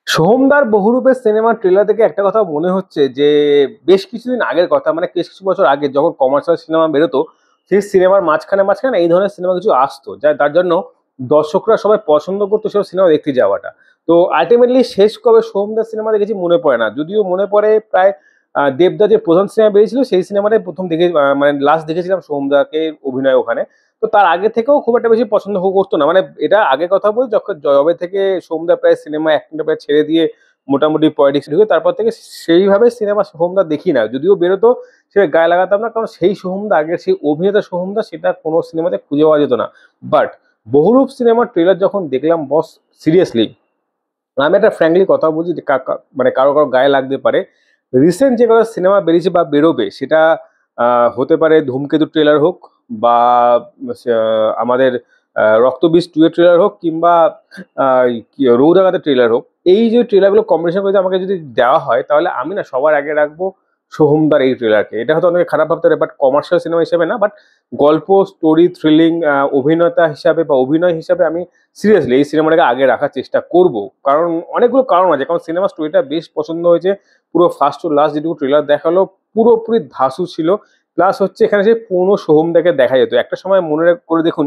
সোহমদার বহুরূপের সিনেমার ট্রেলার দেখে একটা কথা মনে হচ্ছে যে বেশ কিছুদিন আগের কথা, মানে বেশ কিছু বছর আগে যখন কমার্শিয়াল সিনেমা বেরোতো, সেই সিনেমার মাঝখানে মাঝখানে এই ধরনের সিনেমা কিছু আসতো, যা তার জন্য দর্শকরা সবাই পছন্দ করতো সেসব সিনেমা দেখতে যাওয়াটা। তো আলটিমেটলি শেষ কবে সোহমদার সিনেমা দেখেছি মনে পড়ে না, যদিও মনে পড়ে প্রায় দেবদা যে প্রধান সিনেমা বেরিয়েছিল সেই সিনেমাটাই প্রথম দেখে, মানে লাস্ট দেখেছিলাম সোহমদাকে অভিনয় ওখানে। তো তার আগে থেকেও খুব একটা বেশি পছন্দ করতো না, মানে এটা আগে কথা বলি যখন জবে থেকে সোমদা প্রায় সিনেমা অ্যাক্টিংটা প্রায় ছেড়ে দিয়ে মোটামুটি পলিটিক্স ঢুকে, তারপর থেকে সেইভাবে সিনেমা সোহমদা দেখি না, যদিও বেরোতো সে গায়ে লাগাতাম না, কারণ সেই সোহমদা আগের সেই অভিনেতা সোহমদা সেটা কোনো সিনেমাতে খুঁজে পাওয়া যেত না। বাট বহুরূপ সিনেমার ট্রেলার যখন দেখলাম বস, সিরিয়াসলি আমি একটা ফ্র্যাঙ্কলি কথা বলছি যে মানে কারো কারো গায়ে লাগতে পারে, রিসেন্ট যে কটা সিনেমা বেরিয়েছে বা বেরোবে সেটা হতে পারে ধূমকেতু ট্রেলার হোক, বা আমাদের রক্তবীজ 2 এর ট্রেলার হোক, কিংবা রৌদাগাতের ট্রেলার হোক। এই যে ট্রেলারগুলো কম্বিনেশন করে আমাকে যদি দেওয়া হয়, তাহলে আমি না সবার আগে রাখবো সোহমদার এই ট্রেলারকে। এটা হয়তো অনেকে খারাপ ভাবতে পারে, বাট কমার্শিয়াল সিনেমা হিসেবে না, বাট গল্প, স্টোরি, থ্রিলিং, অভিনেতা হিসাবে বা অভিনয় হিসাবে আমি সিরিয়াসলি এই সিনেমাটাকে আগে রাখার চেষ্টা করব। কারণ অনেকগুলো কারণ আছে, কারণ সিনেমা স্টোরিটা বেশ পছন্দ হয়েছে। পুরো ফার্স্ট টু লাস্ট যেটুকু ট্রেলার দেখালো পুরোপুরি ধাঁসু ছিল। প্লাস হচ্ছে এখানে সেই পুরনো সোহমদাকে দেখা যেত। একটা সময় মনে করে দেখুন,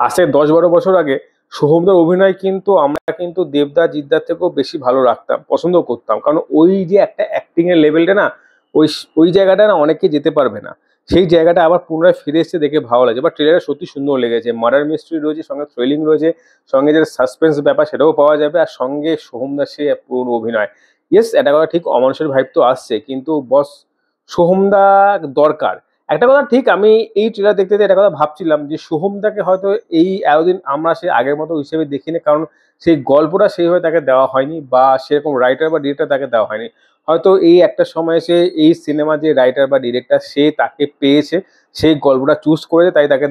আজ থেকে 10-12 বছর আগে সোহমদার অভিনয় কিন্তু আমরা কিন্তু দেবদা জিদ্দার থেকেও বেশি ভালো রাখতাম, পছন্দ করতাম, কারণ ওই যে একটা অ্যাক্টিং এর লেভেলটা না, ওই ওই জায়গাটা না অনেকে যেতে পারবে না। সেই জায়গাটা আবার পুনরায় ফিরে এসে দেখে ভালো লাগছে। বা ট্রেলারে সত্যি সুন্দর লেগেছে, মার্ডার মিস্ট্রি রয়েছে, সঙ্গে থ্রিলিং রয়েছে, সঙ্গে যে সাসপেন্স ব্যাপার সেটাও পাওয়া যাবে, আর সঙ্গে সোহমদার সে পুরনো অভিনয়। ইয়েস, এটা কথা ঠিক, অমানুষের ভাইব তো আসছে, কিন্তু বস সোহমদা দরকার। একটা কথা ঠিক, আমি এই ট্রেলার দেখতে দেখতে একটা কথা ভাবছিলাম যে সোহমদাকে হয়তো এই এতদিন আমরা সে আগের মতো হিসেবে দেখিনি, কারণ সেই গল্পটা সেইভাবে তাকে দেওয়া হয়নি, বা সেরকম রাইটার বা ডিরেক্টর তাকে দেওয়া হয়নি। হয়তো এই একটা সময় সে এই সিনেমা যে রাইটার বা ডিরেক্টর সে তাকে পেয়েছে, সেই গল্পটা চুজ করেছে, তাই তাকে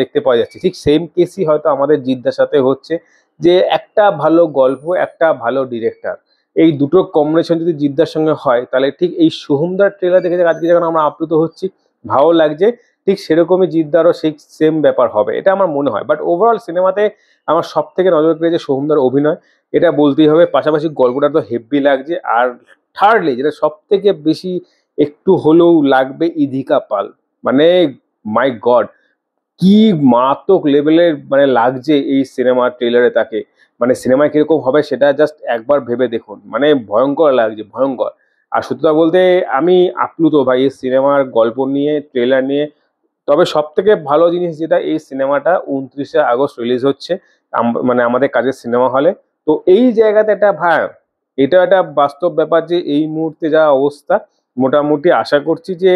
দেখতে পাওয়া যাচ্ছে। ঠিক সেম কেসই হয়তো আমাদের জিদ্দার সাথে হচ্ছে, যে একটা ভালো গল্প, একটা ভালো ডিরেক্টর, এই দুটো কম্বিনেশন যদি জিদ্দার সঙ্গে হয়, তাহলে ঠিক এই সোহমদার ট্রেলার দেখে আজকে যখন আমরা আপ্লুত হচ্ছি, ভালো লাগছে, ঠিক সেরকমই জিদ্দারও সেই সেম ব্যাপার হবে, এটা আমার মনে হয়। বাট ওভারঅল সিনেমাতে আমার সব থেকে নজর কেড়েছে সোহমদার অভিনয়, এটা বলতেই হবে। পাশাপাশি গল্পটা তো হেভি লাগছে। আর থার্ডলি যেটা সব থেকে বেশি একটু হলেও লাগবে, ইধিকা পাল। মানে মাই গড, কি মারাত্মক লেভেলের মানে লাগছে এই সিনেমার ট্রেলারে তাকে। মানে সিনেমায় কিরকম হবে সেটা জাস্ট একবার ভেবে দেখুন, মানে ভয়ঙ্কর লাগছে, ভয়ঙ্কর। আর সত্যি কথা বলতে আমি আপ্লুত ভাই এই সিনেমার গল্প নিয়ে, ট্রেলার নিয়ে। তবে সব থেকে ভালো জিনিস যেটা, এই সিনেমাটা 29শে আগস্ট রিলিজ হচ্ছে, মানে আমাদের কাজের সিনেমা হলে। তো এই জায়গাতে একটা ভাই, এটা একটা বাস্তব ব্যাপার যে এই মুহূর্তে যা অবস্থা, মোটামুটি আশা করছি যে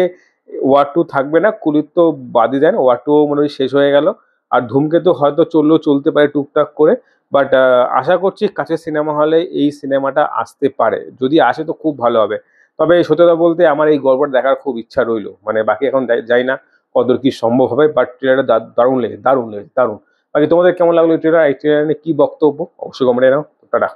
ওয়ার 2 থাকবে না। কুলির তো বাদই দেন, ওয়ার 2 মনে হয় শেষ হয়ে গেল। আর ধূমকেতু হয়তো চলতে পারে টুকটাক করে। বাট আশা করছি কাছের সিনেমা হলে এই সিনেমাটা আসতে পারে, যদি আসে তো খুব ভালো হবে। তবে সত্যি কথা বলতে আমার এই গল্পটা দেখার খুব ইচ্ছা রইলো, মানে বাকি এখন যাই না কতদূর কি সম্ভব হবে, বাট ট্রেলারটা দারুণ লেগেছে, দারুণ লেগেছে, দারুণ। বাকি তোমাদের কেমন লাগলো এই ট্রেলার, এই ট্রেলার নিয়ে কি বক্তব্য অবশ্যই কমেন্টে নাও। টাটা।